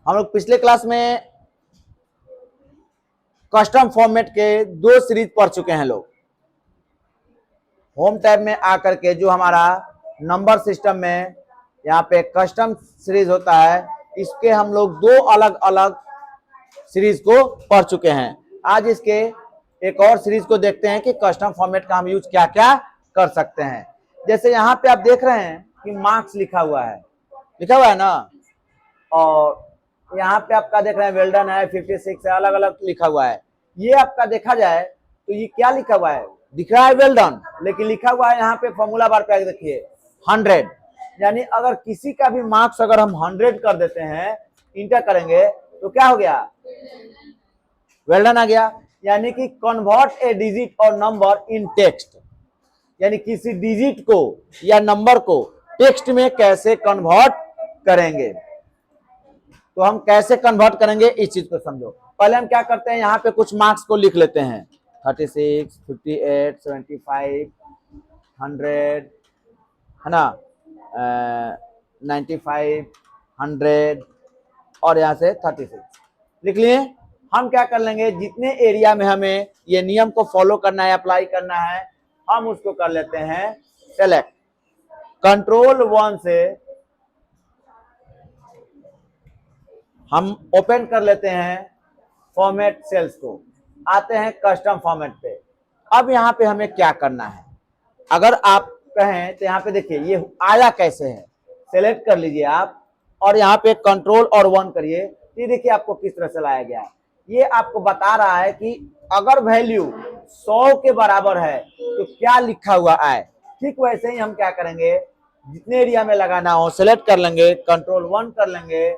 हम लोग पिछले क्लास में कस्टम फॉर्मेट के 2 सीरीज पढ़ चुके हैं लोग। होम टैब में आकर के जो हमारा नंबर सिस्टम में यहाँ पे कस्टम सीरीज होता है, इसके हम लोग 2 अलग अलग सीरीज को पढ़ चुके हैं। आज इसके एक और सीरीज को देखते हैं कि कस्टम फॉर्मेट का हम यूज क्या क्या कर सकते हैं। जैसे यहाँ पे आप देख रहे हैं कि मार्क्स लिखा हुआ है ना, और यहाँ पे आपका देख रहे हैं वेल डन है, 56 है, अलग अलग लिखा हुआ है। ये आपका देखा जाए तो ये क्या लिखा हुआ है, दिख रहा है वेल डन, लेकिन लिखा हुआ है यहाँ पे फॉर्मूला बार पे देखिए 100। यानी अगर किसी का भी मार्क्स अगर हम 100 कर देते हैं, इंटर करेंगे तो क्या हो गया, वेल डन आ गया। यानी कि कन्वर्ट ए डिजिट और नंबर इन टेक्स्ट, यानी किसी डिजिट को या नंबर को टेक्स्ट में कैसे कन्वर्ट करेंगे। तो हम कैसे कन्वर्ट करेंगे इस चीज को समझो। पहले हम क्या करते हैं, यहाँ पे कुछ मार्क्स को लिख लेते हैं, 36, 58, 75, 100 है ना, 95, 100 और यहाँ से 36 लिख लिए। हम क्या कर लेंगे, जितने एरिया में हमें ये नियम को फॉलो करना है, अप्लाई करना है, हम उसको कर लेते हैं सेलेक्ट। कंट्रोल 1 से हम ओपन कर लेते हैं फॉर्मेट सेल्स को, आते हैं कस्टम फॉर्मेट पे। अब यहाँ पे हमें क्या करना है, अगर आप कहें तो यहाँ पे देखिए ये आया कैसे है, सेलेक्ट कर लीजिए आप और यहाँ पे कंट्रोल और 1 करिए। ये देखिए आपको किस तरह से लाया गया है। ये आपको बता रहा है कि अगर वैल्यू 100 के बराबर है तो क्या लिखा हुआ आए। ठीक वैसे ही हम क्या करेंगे, जितने एरिया में लगाना हो सेलेक्ट कर लेंगे, कंट्रोल 1 कर लेंगे,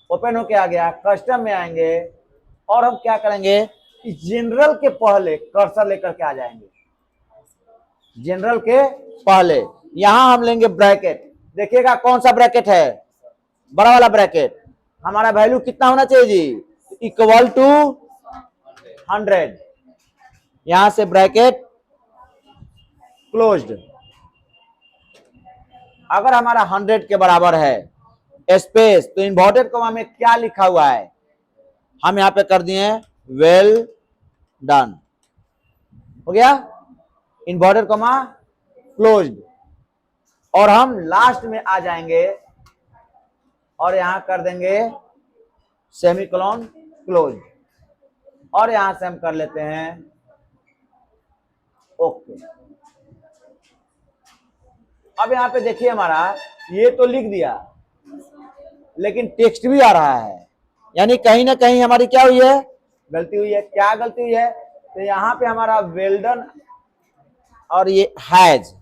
ओपन होके आ गया, कस्टम में आएंगे और हम क्या करेंगे, जनरल के पहले कर्सर लेकर के आ जाएंगे। जनरल के पहले यहां हम लेंगे ब्रैकेट। देखिएगा कौन सा ब्रैकेट है, बड़ा वाला ब्रैकेट। हमारा वैल्यू कितना होना चाहिए जी, इक्वल टू 100। यहां से ब्रैकेट क्लोज्ड। अगर हमारा 100 के बराबर है स्पेस, तो इन्वर्टेड कॉमा में क्या लिखा हुआ है, हम यहां पे कर दिए वेल डन, हो गया, इन्वर्टेड कॉमा क्लोज्ड। और हम लास्ट में आ जाएंगे और यहां कर देंगे सेमीकोलन क्लोज, और यहां से हम कर लेते हैं ओके। अब यहां पे देखिए हमारा ये तो लिख दिया, लेकिन टेक्स्ट भी आ रहा है, यानी कहीं ना कहीं हमारी क्या हुई है, गलती हुई है। क्या गलती हुई है, तो यहां पे हमारा वेल डन और ये हैज,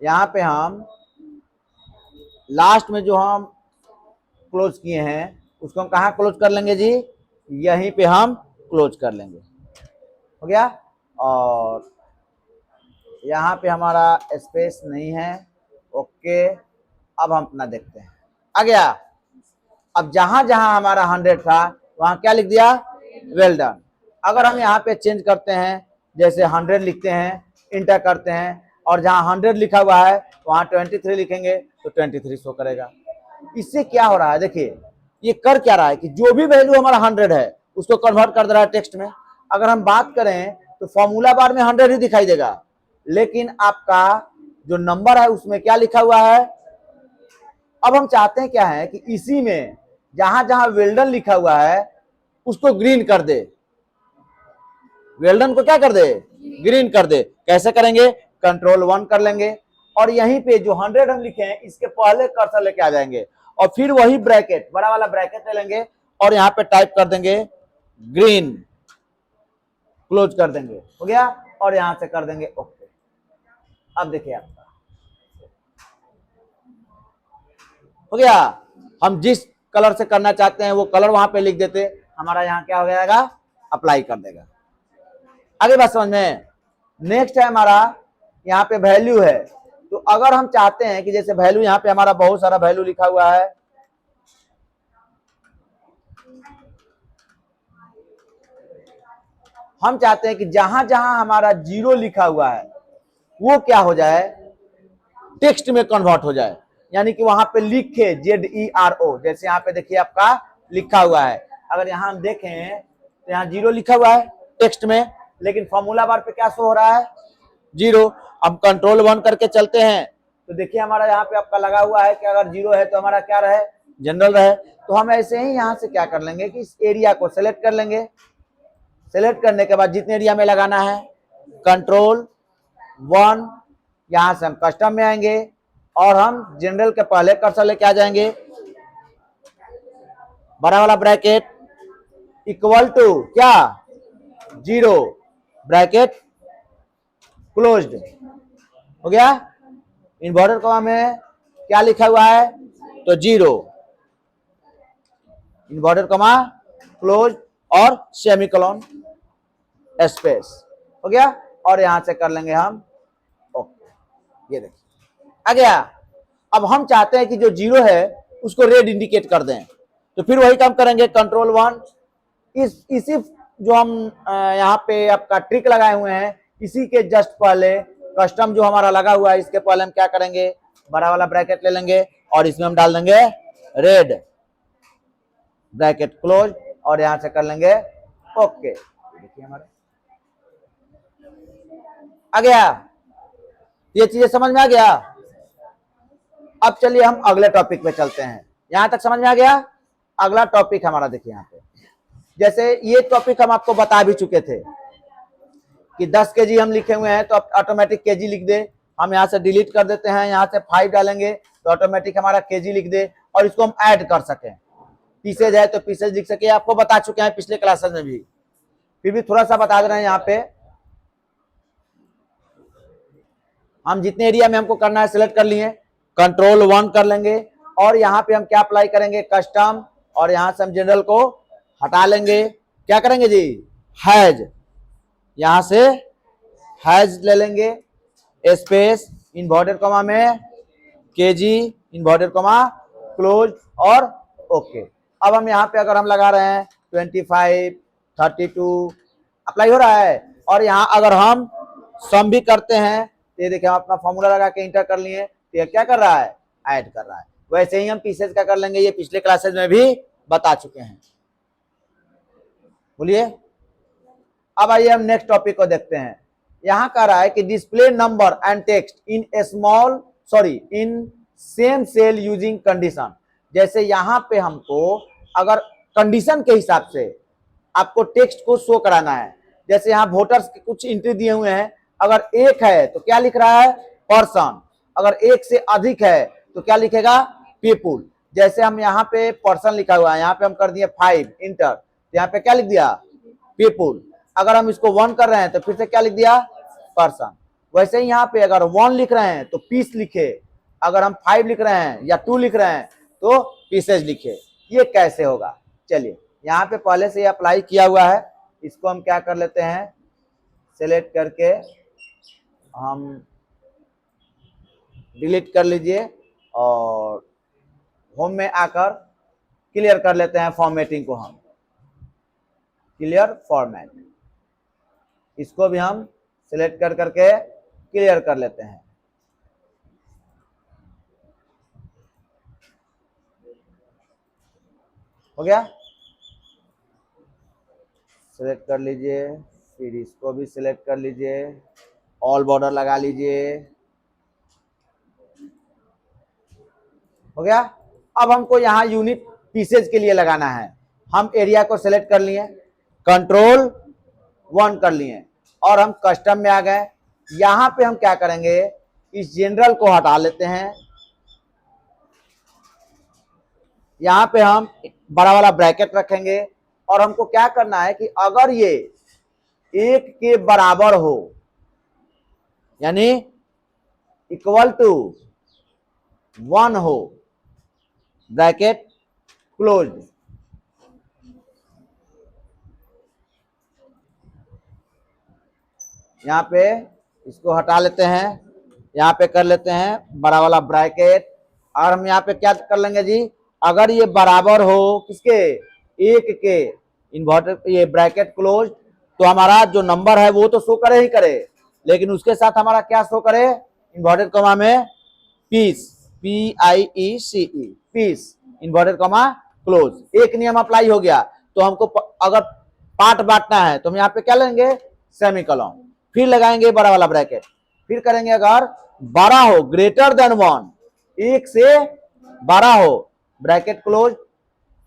यहां पे हम लास्ट में जो हम क्लोज किए हैं उसको हम कहां क्लोज कर लेंगे जी, यहीं पे हम क्लोज कर लेंगे, हो गया। और यहाँ पे हमारा स्पेस नहीं है, ओके। अब हम अपना देखते हैं, आ गया। अब जहां जहां हमारा 100 था वहां क्या लिख दिया, वेल डन। अगर हम यहाँ पे चेंज करते हैं, जैसे 100 लिखते हैं, इंटर करते हैं, और जहां 100 लिखा हुआ है वहां 23 लिखेंगे तो 23 शो करेगा। इससे क्या हो रहा है, देखिए ये कर क्या रहा है कि जो भी वैल्यू हमारा 100 है उसको कन्वर्ट कर दे रहा है टेक्स्ट में। अगर हम बात करें तो फॉर्मूला बार में 100 ही दिखाई देगा, लेकिन आपका जो नंबर है उसमें क्या लिखा हुआ है। अब हम चाहते हैं क्या है कि इसी में जहां जहां वेल्डन लिखा हुआ है उसको ग्रीन कर दे, वेल्डन को क्या कर दे, ग्रीन कर दे। कैसे करेंगे, कंट्रोल 1 कर लेंगे और यहीं पे जो 100 हम लिखे हैं इसके पहले कर्सर लेके आ जाएंगे और फिर वही ब्रैकेट, बड़ा वाला ब्रैकेट ले लेंगे और यहाँ पे टाइप कर देंगे ग्रीन, क्लोज कर देंगे, हो गया। और यहां से कर देंगे ओके। अब देखिए आपका हो गया। हम जिस कलर से करना चाहते हैं वो कलर वहां पे लिख देते, हमारा यहाँ क्या हो जाएगा, अप्लाई कर देगा। आगे बात समझ में। नेक्स्ट है हमारा यहाँ पे वैल्यू है, तो अगर हम चाहते हैं कि जैसे वैल्यू यहाँ पे हमारा बहुत सारा वैल्यू लिखा हुआ है, हम चाहते हैं कि जहां जहां हमारा जीरो लिखा हुआ है वो क्या हो जाए, टेक्स्ट में कन्वर्ट हो जाए, यानी कि वहां पे लिखे ZERO, जैसे यहाँ पे देखिए आपका लिखा हुआ है। अगर यहाँ हम देखें तो यहाँ जीरो लिखा हुआ है टेक्स्ट में, लेकिन फॉर्मूला बार पे क्या शो हो रहा है, जीरो। अब कंट्रोल 1 करके चलते हैं तो देखिए हमारा यहाँ पे आपका लगा हुआ है कि अगर जीरो है तो हमारा क्या रहे, जनरल रहे। तो हम ऐसे ही यहाँ से क्या कर लेंगे कि इस एरिया को सेलेक्ट कर लेंगे। सेलेक्ट करने के बाद जितने एरिया में लगाना है, कंट्रोल 1, यहां से हम कस्टम में आएंगे और हम जनरल के पहले कर्सर लेके आ जाएंगे, बड़ा वाला ब्रैकेट इक्वल टू क्या, जीरो, ब्रैकेट क्लोज्ड, हो गया। इन्वर्टर कॉमा में क्या लिखा हुआ है, तो जीरो, इन्वर्टर कॉमा क्लोज और सेमीकोलन स्पेस, हो गया। और यहां से कर लेंगे हम ओके, ये देखिए आ गया। अब हम चाहते हैं कि जो जीरो है उसको रेड इंडिकेट कर दें, तो फिर वही काम करेंगे, कंट्रोल 1, इसी जो हम यहाँ पे आपका ट्रिक लगाए हुए हैं इसी के जस्ट पहले कस्टम जो हमारा लगा हुआ है इसके पहले हम क्या करेंगे, बड़ा वाला ब्रैकेट ले लेंगे और इसमें हम डाल देंगे रेड, ब्रैकेट क्लोज, और यहां से कर लेंगे ओके। देखिए हमारे आ गया, ये चीजें समझ में आ गया। अब चलिए हम अगले टॉपिक पे चलते हैं, यहां तक समझ में आ गया। अगला टॉपिक हमारा देखिए यहाँ पे, जैसे ये टॉपिक हम आपको बता भी चुके थे कि 10 केजी हम लिखे हुए हैं तो ऑटोमेटिक केजी लिख दे। हम यहाँ से डिलीट कर देते हैं, यहाँ से 5 डालेंगे तो ऑटोमेटिक हमारा केजी लिख दे, और इसको हम ऐड कर सकें, पीसेज है तो पीसेज लिख सके, आपको बता चुके हैं पिछले क्लासेस में भी, फिर भी थोड़ा सा बता दे रहे हैं। यहाँ पे हम जितने एरिया में हमको करना है सिलेक्ट कर लिए, कंट्रोल 1 कर लेंगे और यहाँ पे हम क्या अप्लाई करेंगे, कस्टम, और यहाँ से हम जनरल को हटा लेंगे, क्या करेंगे जी, हैज, यहां से हैज ले लेंगे, स्पेस इन्वर्टेड कॉमा में केजी इन्वर्टेड कॉमा क्लोज और ओके। अब हम यहाँ पे अगर हम लगा रहे हैं 25, 32 अप्लाई हो रहा है, और यहाँ अगर हम सम भी करते हैं तो ये देखिए हम अपना फॉर्मूला लगा के इंटर कर लिए, तो ये क्या कर रहा है, ऐड कर रहा है। वैसे ही हम पीसेज का कर लेंगे, ये पिछले क्लासेज में भी बता चुके हैं। बोलिए, अब आइए हम नेक्स्ट टॉपिक को देखते हैं। यहां कह रहा है कि display number and text in in same cell using condition. जैसे यहां पे हमको अगर कंडीशन के हिसाब से आपको टेक्स्ट को शो कराना है, जैसे यहाँ वोटर्स के कुछ एंट्री दिए हुए हैं, अगर एक है तो क्या लिख रहा है, पर्सन, अगर एक से अधिक है तो क्या लिखेगा, पीपुल। जैसे हम यहाँ पे पर्सन लिखा हुआ है, यहाँ पे हम कर दिए 5 इंटर, तो यहाँ पे क्या लिख दिया, पीपुल। अगर हम इसको 1 कर रहे हैं तो फिर से क्या लिख दिया, पर्सन। वैसे ही यहाँ पे अगर 1 लिख रहे हैं तो पीस लिखे, अगर हम 5 लिख रहे हैं या 2 लिख रहे हैं तो पीसेज लिखे। ये कैसे होगा, चलिए यहाँ पे पहले से अप्लाई किया हुआ है, इसको हम क्या कर लेते हैं, सेलेक्ट करके हम डिलीट कर लीजिए और होम में आकर क्लियर कर लेते हैं फॉर्मेटिंग को, हम क्लियर फॉर्मेट, इसको भी हम सिलेक्ट कर करके क्लियर कर लेते हैं। हो गया, सिलेक्ट कर लीजिए, फिर इसको भी सिलेक्ट कर लीजिए, ऑल बॉर्डर लगा लीजिए, हो गया। अब हमको यहाँ यूनिट पीसेज के लिए लगाना है, हम एरिया को सिलेक्ट कर लिए, कंट्रोल 1 कर लिए और हम कस्टम में आ गए। यहां पे हम क्या करेंगे, इस जनरल को हटा लेते हैं, यहां पे हम बड़ा वाला ब्रैकेट रखेंगे और हमको क्या करना है कि अगर ये 1 के बराबर हो, यानी इक्वल टू 1 हो, ब्रैकेट क्लोज, यहाँ पे इसको हटा लेते हैं, यहाँ पे कर लेते हैं बड़ा वाला ब्रैकेट, और हम यहाँ पे क्या कर लेंगे जी, अगर ये बराबर हो किसके, एक के, इन्वर्टेड ये ब्रैकेट क्लोज, तो हमारा जो नंबर है वो तो शो करे ही करे, लेकिन उसके साथ हमारा क्या शो करे, इन्वर्टेड कॉमा में piece, PIECE, piece, inverted comma close. एक नियम अप्लाई हो गया। तो हमको अगर पार्ट बांटना है तो हम यहाँ पे क्या लेंगे, सेमीकोलन, फिर लगाएंगे बड़ा वाला ब्रैकेट, फिर करेंगे अगर बड़ा हो, ग्रेटर देन 1, एक से बड़ा हो, ब्रैकेट क्लोज,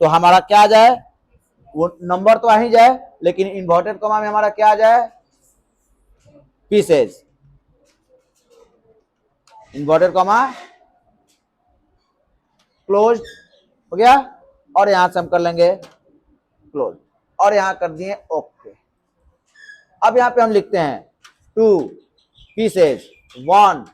तो हमारा क्या आ जाए, वो नंबर तो आ ही जाए, लेकिन इन्वर्टेड कॉमा में हमारा क्या आ जाए, पीसेज, इन्वर्टेड कॉमा क्लोज हो गया, और यहां से हम कर लेंगे क्लोज, और यहां कर दिए ओके। अब यहां पे हम लिखते हैं 2 पीसेज 1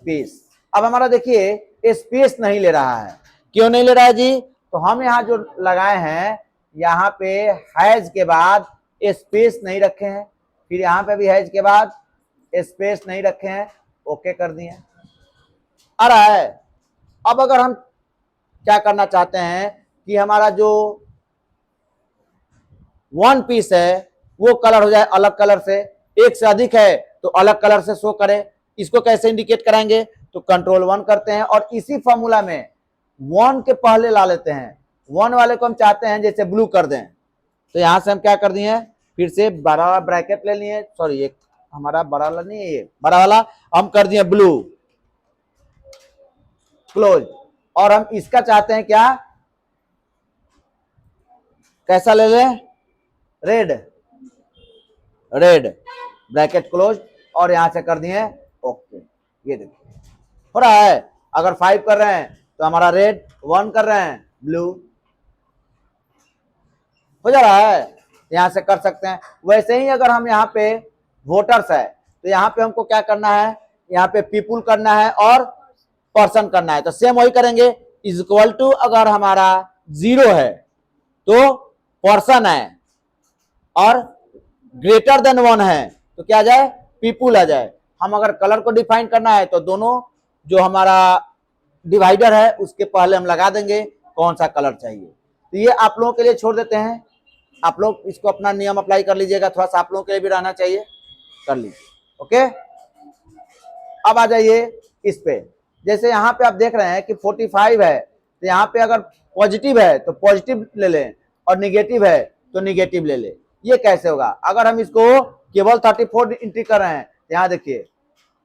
पीस। अब हमारा देखिए स्पेस नहीं ले रहा है, क्यों नहीं ले रहा है जी, तो हम यहां जो लगाए हैं यहाँ पे हैज के बाद स्पेस नहीं रखे हैं, फिर यहाँ पे भी हैज के बाद स्पेस नहीं रखे हैं, ओके कर दिए। आ रहा है। अब अगर हम क्या करना चाहते हैं कि हमारा जो 1 पीस है वो कलर हो जाए अलग कलर से, एक से अधिक है तो अलग कलर से शो करे, इसको कैसे इंडिकेट कराएंगे, तो कंट्रोल 1 करते हैं, और इसी फॉर्मूला में 1 के पहले ला लेते हैं, 1 वाले को हम चाहते हैं जैसे ब्लू कर दें, तो यहां से हम क्या कर दिए, फिर से बड़ा वाला ब्रैकेट ले लिए, सॉरी एक हमारा बड़ा वाला नहीं है, ये बड़ा वाला हम कर दिए ब्लू क्लोज, और हम इसका चाहते हैं क्या, कैसा ले लें, रेड, रेड ब्रैकेट क्लोज, और यहां से कर दिए ओके। ये देखिए हो रहा है। अगर 5 कर रहे हैं तो हमारा रेड, 1 कर रहे हैं ब्लू, हो जा रहा है, यहां से कर सकते हैं। वैसे ही अगर हम यहाँ पे वोटर्स है तो यहाँ पे हमको क्या करना है, यहाँ पे पीपुल करना है और पर्सन करना है, तो सेम वही करेंगे, इज इक्वल टू, अगर हमारा 0 है तो पर्सन है, और ग्रेटर देन 1 है तो क्या आ जाए, पीपुल आ जाए। हम अगर कलर को डिफाइन करना है तो दोनों जो हमारा डिवाइडर है उसके पहले हम लगा देंगे कौन सा कलर चाहिए। तो ये आप लोगों के लिए छोड़ देते हैं, आप लोग इसको अपना नियम अप्लाई कर लीजिएगा, थोड़ा सा आप लोगों के लिए भी रहना चाहिए, कर लीजिए। ओके, अब आ जाइए इस पे, जैसे यहाँ पे आप देख रहे हैं कि 45 है, तो यहाँ पे अगर पॉजिटिव है तो पॉजिटिव ले लें, और निगेटिव है तो निगेटिव ले लें। ये कैसे होगा, अगर हम इसको केवल 34 एंट्री कर रहे हैं, यहाँ देखिए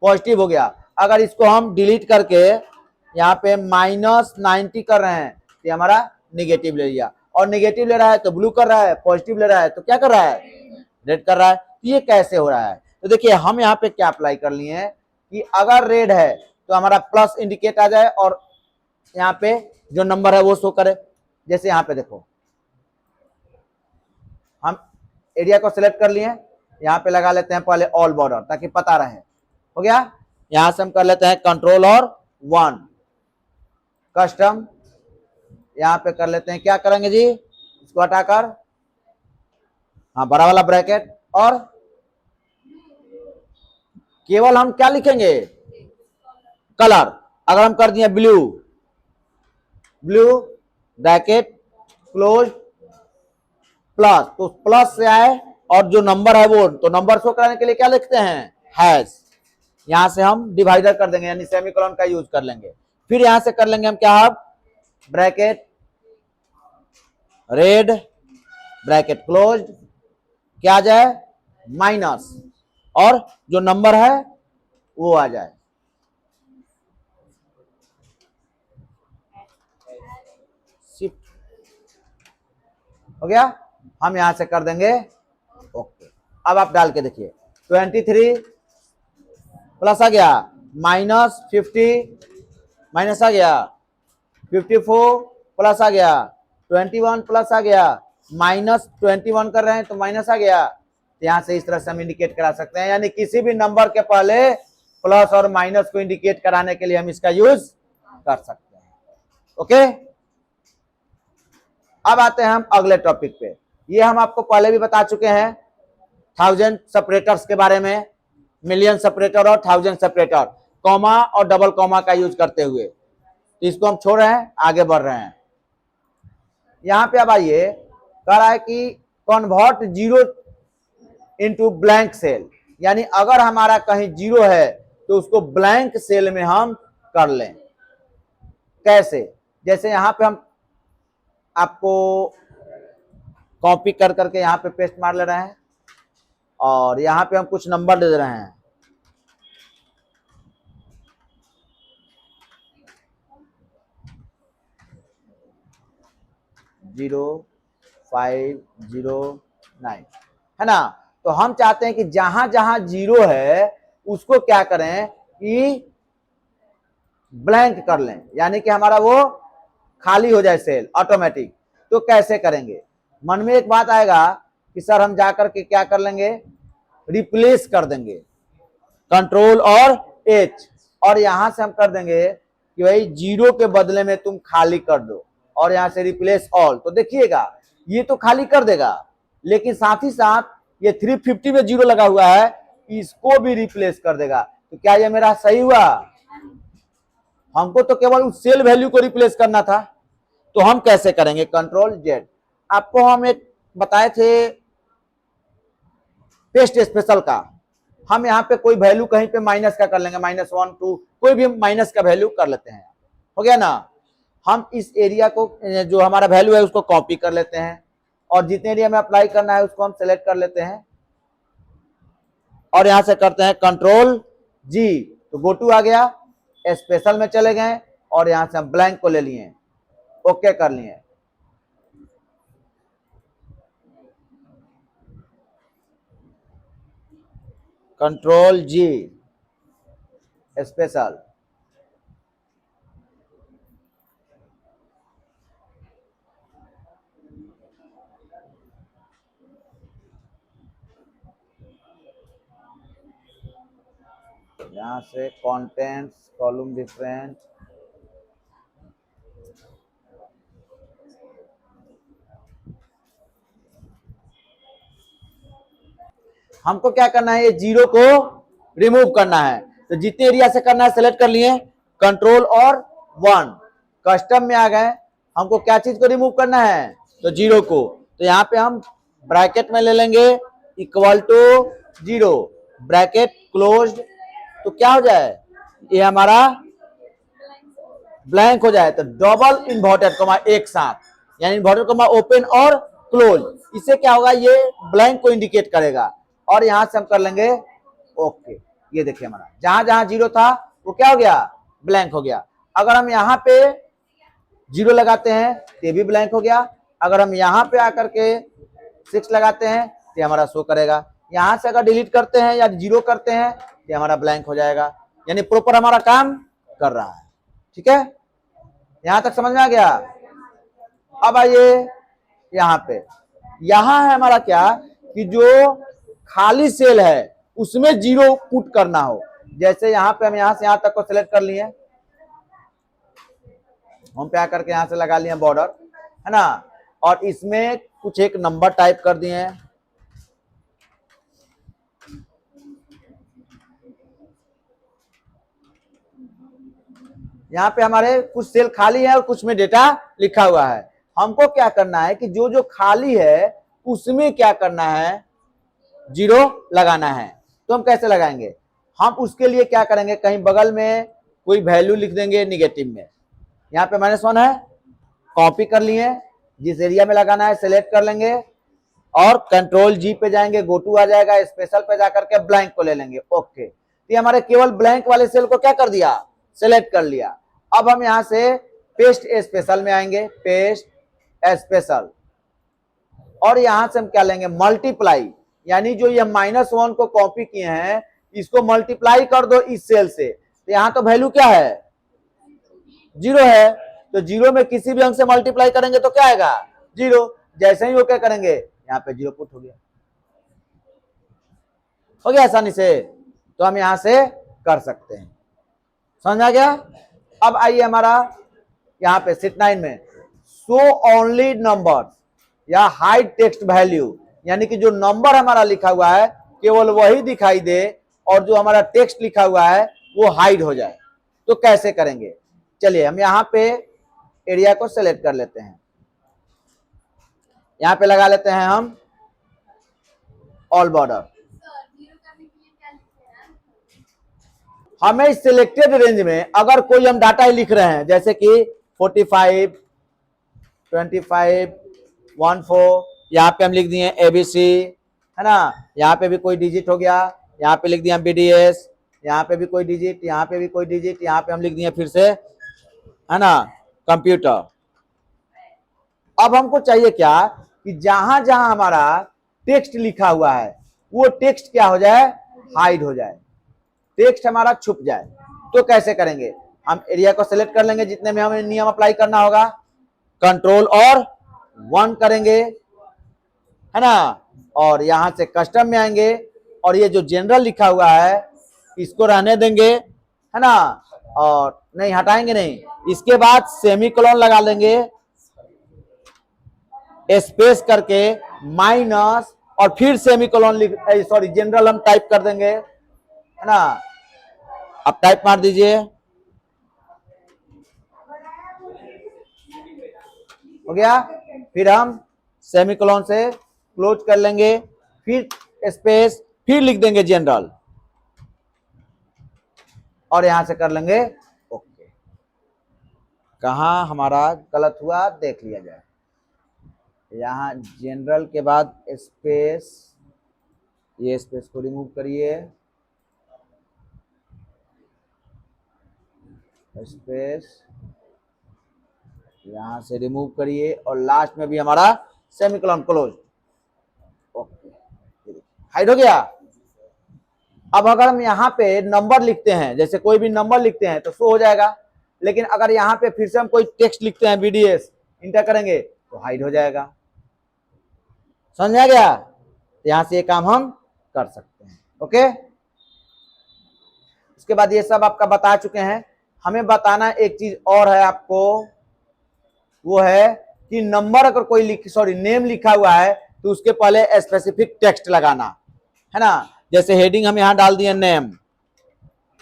पॉजिटिव हो गया, अगर इसको हम डिलीट करके यहाँ पे -90 कर रहे हैं तो हमारा निगेटिव ले लिया, और निगेटिव ले रहा है तो ब्लू कर रहा है, पॉजिटिव ले रहा है तो क्या कर रहा है, रेड कर रहा है। ये कैसे हो रहा है, तो देखिए हम यहाँ पे क्या अप्लाई कर लिए हैं कि अगर रेड है तो हमारा प्लस इंडिकेट आ जाए, और यहाँ पे जो नंबर है वो शो करे। जैसे यहाँ पे देखो हम एरिया को सिलेक्ट कर लिए, यहाँ पे लगा लेते हैं पहले ऑल बॉर्डर ताकि पता रहे, हो गया। यहां से हम कर लेते हैं कंट्रोल और 1 कस्टम, यहाँ पे कर लेते हैं, क्या करेंगे जी, इसको हटाकर हाँ बड़ा वाला ब्रैकेट, और केवल हम क्या लिखेंगे, कलर, अगर हम कर दिए blue, blue bracket close plus, तो प्लस से आए, और जो नंबर है वो, तो नंबर शो कराने के लिए क्या लिखते हैं, हैश, यहां से हम डिवाइडर कर देंगे यानी सेमीकोलन का यूज कर लेंगे। फिर यहां से कर लेंगे हम क्या, ब्रैकेट रेड ब्रैकेट क्लोज, क्या आ जाए, माइनस, और जो नंबर है वो आ जाए, शिफ्ट हो गया। हम यहां से कर देंगे ओके। अब आप डाल के देखिए 23 प्लस आ गया, -50 माइनस आ गया, 54 प्लस आ गया, 21 प्लस आ गया, -21 कर रहे हैं तो माइनस आ गया। तो यहां से इस तरह से हम इंडिकेट करा सकते हैं, यानी किसी भी नंबर के पहले प्लस और माइनस को इंडिकेट कराने के लिए हम इसका यूज कर सकते हैं। ओके, अब आते हैं हम अगले टॉपिक पे। ये हम आपको पहले भी बता चुके हैं 1000 सेपरेटर्स के बारे में, मिलियन सेपरेटर और 1000 सेपरेटर। कॉमा और डबल कॉमा का यूज करते हुए। तो इसको हम छोड़ रहे हैं, आगे बढ़ रहे हैं। यहां पे अब आइए, कह रहा है कि convert zero into blank cell, यानी अगर हमारा कहीं जीरो है तो उसको ब्लैंक सेल में हम कर लें। कैसे? जैसे यहां पे हम आपको कॉपी कर करके यहां पे पेस्ट मार ले रहे हैं और यहां पे हम कुछ नंबर दे रहे हैं। 0509 है ना। तो हम चाहते हैं कि जहां जहां जीरो है उसको क्या करें कि ब्लैंक कर लें, यानी कि हमारा वो खाली हो जाए सेल ऑटोमेटिक। तो कैसे करेंगे? मन में एक बात आएगा कि सर हम जाकर के क्या कर लेंगे, रिप्लेस कर देंगे, कंट्रोल और एच, और यहां से हम कर देंगे कि भाई जीरो के बदले में तुम खाली कर दो, और यहां से रिप्लेस ऑल। तो देखिएगा ये तो खाली कर देगा, लेकिन साथ ही साथ ये 350 में जीरो लगा हुआ है, इसको भी रिप्लेस कर देगा। तो क्या ये मेरा सही हुआ? हमको तो केवल उस सेल वैल्यू को रिप्लेस करना था। तो हम कैसे करेंगे? Control Z. आपको हम एक बताए थे पेस्ट स्पेशल का, हम यहाँ पे कोई वैल्यू कहीं पे माइनस का कर लेंगे, -1 2, कोई भी माइनस का वैल्यू कर लेते हैं। हो गया ना। हम इस एरिया को जो हमारा वैल्यू है उसको कॉपी कर लेते हैं, और जितने एरिया में अप्लाई करना है उसको हम सेलेक्ट कर लेते हैं, और यहां से करते हैं कंट्रोल जी। तो गो टू आ गया, स्पेशल में चले गए और यहां से हम ब्लैंक को ले लिए, ओके कर लिए। कंट्रोल जी स्पेशल, यहां से कंटेंट्स कॉलम डिफरेंट, हमको क्या करना है, ये जीरो को रिमूव करना है। तो जितने एरिया से करना है सेलेक्ट कर लिए, कंट्रोल और 1, कस्टम में आ गए। हमको क्या चीज को रिमूव करना है? तो जीरो को। तो यहाँ पे हम ब्रैकेट में ले लेंगे equal to zero, bracket closed. तो क्या हो जाए, ये हमारा ब्लैंक हो जाए। तो डबल इन्वर्टेड कॉमा एक साथ, यानी इन्वर्टेड कॉमा ओपन और क्लोज, इससे क्या होगा, ये ब्लैंक को इंडिकेट करेगा। और यहां से हम कर लेंगे ओके। ये देखिए हमारा जहां जहां जीरो था वो क्या हो गया, ब्लैंक हो गया। अगर हम यहाँ पे जीरो लगाते हैं तो ये भी ब्लैंक हो गया। अगर हम यहाँ पे आकर के 6 लगाते हैं तो हमारा शो करेगा। यहां से अगर डिलीट करते हैं या जीरो करते हैं तो हमारा ब्लैंक हो जाएगा, यानी प्रॉपर हमारा काम कर रहा है। ठीक है, यहां तक समझ में आ गया। अब आइए यहाँ पे, यहां है हमारा क्या कि जो खाली सेल है उसमें जीरो पुट करना हो। जैसे यहाँ पे हम यहाँ से यहाँ तक को सिलेक्ट कर लिए, हम पे आकर के यहाँ से लगा लिए बॉर्डर, है ना, और इसमें कुछ एक नंबर टाइप कर दिए हैं। यहाँ पे हमारे कुछ सेल खाली है और कुछ में डेटा लिखा हुआ है। हमको क्या करना है कि जो जो खाली है उसमें क्या करना है, जीरो लगाना है। तो हम कैसे लगाएंगे, हम उसके लिए क्या करेंगे, कहीं बगल में कोई वैल्यू लिख देंगे निगेटिव में। यहाँ पे -1 है, कॉपी कर लिए, जिस एरिया में लगाना है सेलेक्ट कर लेंगे और कंट्रोल जी पे जाएंगे, गो टू आ जाएगा, स्पेशल पे जाकर के ब्लैंक को ले लेंगे, ओके। तो हमारे केवल ब्लैंक वाले सेल को क्या कर दिया, सेलेक्ट कर लिया। अब हम यहां से पेस्ट स्पेशल में आएंगे, पेस्ट स्पेशल, और यहां से हम क्या लेंगे, मल्टीप्लाई, यानी जो ये -1 को कॉपी किए हैं इसको मल्टीप्लाई कर दो इस सेल से। तो यहां तो वैल्यू क्या है, जीरो है, तो जीरो में किसी भी अंक से मल्टीप्लाई करेंगे तो क्या आएगा, जीरो। जैसे ही वो क्या करेंगे, यहाँ पे जीरो पुट हो गया, हो गया आसानी से। तो हम यहां से कर सकते हैं, समझ आ गया। अब आइए हमारा यहाँ पे शीट 9 में शो ओनली नंबर या हाइड टेक्स्ट वैल्यू, यानी कि जो नंबर हमारा लिखा हुआ है केवल वही दिखाई दे और जो हमारा टेक्स्ट लिखा हुआ है वो हाइड हो जाए। तो कैसे करेंगे, चलिए हम यहाँ पे एरिया को सेलेक्ट कर लेते हैं, यहाँ पे लगा लेते हैं हम ऑल बॉर्डर। हमें इस सिलेक्टेड रेंज में अगर कोई हम डाटा ही लिख रहे हैं, जैसे कि 45, 25, 14, यहाँ पे हम लिख दिए एबीसी, है ना, यहाँ पे भी कोई डिजिट हो गया, यहाँ पे लिख दिया बीडीएस, यहाँ पे भी कोई डिजिट, यहाँ पे भी कोई डिजिट, यहाँ पे हम लिख दिए फिर से, है ना, कंप्यूटर। अब हमको चाहिए क्या कि जहां जहां हमारा टेक्स्ट लिखा हुआ है वो टेक्स्ट क्या हो जाए, हाइड हो जाए, टेक्स्ट हमारा छुप जाए। तो कैसे करेंगे, हम एरिया को सिलेक्ट कर लेंगे जितने में हमें नियम अप्लाई करना होगा, कंट्रोल और 1 करेंगे, है ना, और यहां से कस्टम में आएंगे और ये जो जनरल लिखा हुआ है इसको रहने देंगे, है ना, और नहीं हटाएंगे नहीं, इसके बाद सेमीकोलन लगा लेंगे, स्पेस करके माइनस और फिर सेमीकोलन लिख, सॉरी जनरल हम टाइप कर देंगे, है ना, अब टाइप मार दीजिए, हो गया। फिर हम सेमीकोलन से क्लोज कर लेंगे, फिर स्पेस, फिर लिख देंगे जनरल और यहां से कर लेंगे ओके। कहां हमारा गलत हुआ देख लिया जाए, यहां जनरल के बाद स्पेस, ये स्पेस को रिमूव करिए, स्पेस यहां से रिमूव करिए और लास्ट में भी हमारा सेमीकोलन क्लोज, ओके, हाइड हो गया। अब अगर हम यहाँ पे नंबर लिखते हैं, जैसे कोई भी नंबर लिखते हैं तो शो हो जाएगा, लेकिन अगर यहाँ पे फिर से हम कोई टेक्स्ट लिखते हैं, बीडीएस इंटर करेंगे तो हाइड हो जाएगा, समझ आ गया। तो यहां से ये काम हम कर सकते हैं, ओके। उसके बाद ये सब आपका बता चुके हैं, हमें बताना एक चीज और है आपको, वो है कि नंबर अगर कोई नेम लिखा हुआ है तो उसके पहले स्पेसिफिक टेक्स्ट लगाना, है ना, जैसे हेडिंग हम यहाँ डाल दिए नेम,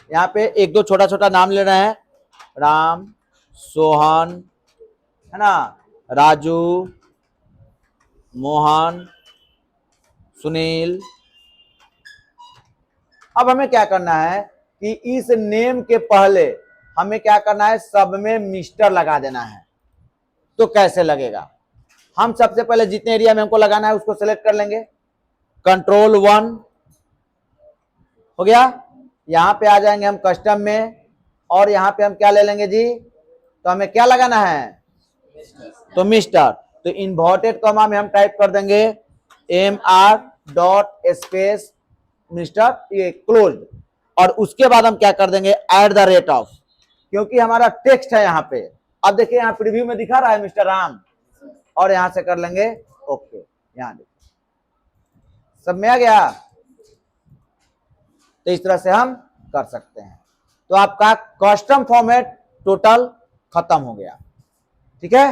यहाँ पे एक दो छोटा छोटा नाम ले रहे हैं, राम, सोहन, है ना, राजू, मोहन, सुनील। अब हमें क्या करना है कि इस नेम के पहले हमें क्या करना है, सब में मिस्टर लगा देना है। तो कैसे लगेगा, हम सबसे पहले जितने एरिया में हमको लगाना है उसको सेलेक्ट कर लेंगे, कंट्रोल 1 हो गया, यहां पे आ जाएंगे हम कस्टम में और यहां पे हम क्या ले लेंगे जी, तो हमें क्या लगाना है, तो मिस्टर, तो इन्वर्टेड कॉमा में हम टाइप कर देंगे MR डॉट स्पेस मिस्टर, ये क्लोज, और उसके बाद हम क्या कर देंगे @ क्योंकि हमारा टेक्स्ट है यहाँ पे। अब देखिए यहाँ प्रीव्यू में दिखा रहा है मिस्टर राम, और यहां से कर लेंगे ओके, यहां देखिए सब में आ गया। तो इस तरह से हम कर सकते हैं। तो आपका कस्टम फॉर्मेट टोटल खत्म हो गया, ठीक है।